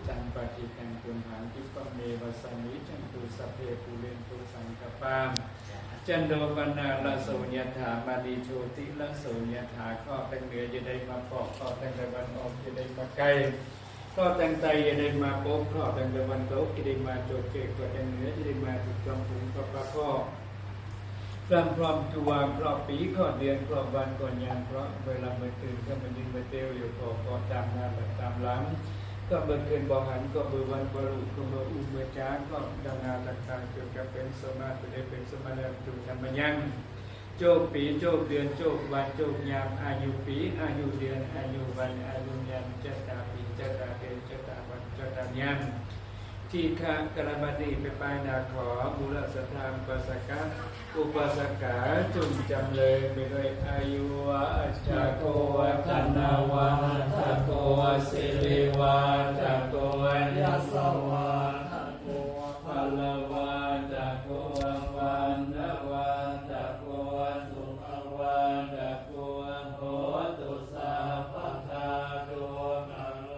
ตังปฏิตังตุมหังคิปะเมวะสมิจันตุสัพเพปูเรนตุสังกปาจันโดปนาลโสยถามานีโชติลโสยถาข้อตั้งเหนือจะได้มาปอกข้อตั้งตะวันออกจะได้มาไกลข้อตั้งใจจะได้มาโป๊กข้อตั้งตะวันตกจะได้มาโจเกตข้อตั้งเหนือจะได้มาถูกต้องผุนกับพระข้อพร้อมตัวพร้อมปีข้อเดือนพร้อมวันก่อนยามเพราะเวลาเมื่อตื่นก็มันยินมาเตียวอยู่ก็ตามหน้าแบบตามหลังก็เมื่อคืนบ่หันก็เมื่อวันบรุษก็เมื่อเมื่อจ้าก็ดำนาต่างๆเกี่ยวกับเป็นสมาธิได้เป็นสมาธิจุธรรมยังโจกปีโจกเดือนโจกวันโจกยามอายุปีอายุเดือนอายุวันอายุยามจัตตาปีจัตตาเดือนจัตตาวันจัตตายามที่ข้ากระบดีไปปลายนาขอบุรสธรรมปัสสกะอุปสกาจุนจำเลยไปด้วยอายุวะจักโกวัฒนาวาจักโกสิริวาจักโกยัสวาจักโกพลวาจักโกวันนวาจักโกสุขวาจักโกโหตุสาภคาโตกะโล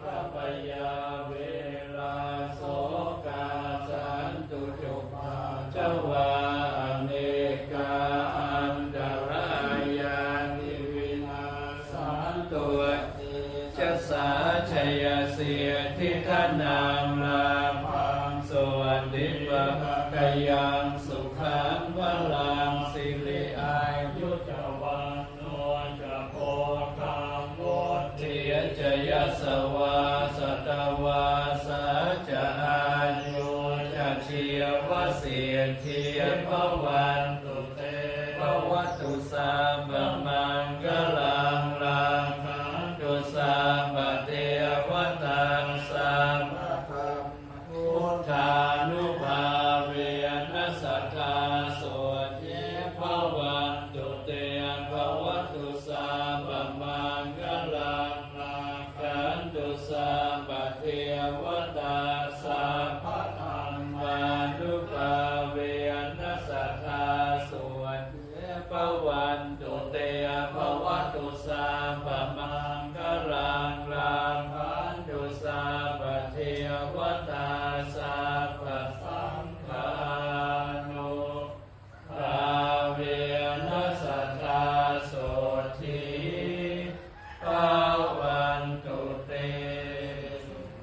กัปยาเวลาโสกาสันตุจุปาเจวาเนกาอันตรายานิวินาสันตุจะสาชัยเสียทิทานามลาภังสวัสดิปะกยังสุขังวลังสิริอายุจวันโนจะโพคังโมทิยจยสวาสตวาสาจะอายุจะเชียวเสียเทียภวันตุเตภวตุสาบมังกลังลังคันตุสาบเทวตังสามะคัมพุทธานุภาเวนัสสัทธาโสติภวันตุเตภวตุสาบมังกลังลังคันตุสาบเทวตาสาภะธรรมานุภาเวนัสสัทธาโสติภวันตุเตภวตุสาบมังกลังลังคันตุสาบเทวตาสาภะสังฆานุภาเวนัสสั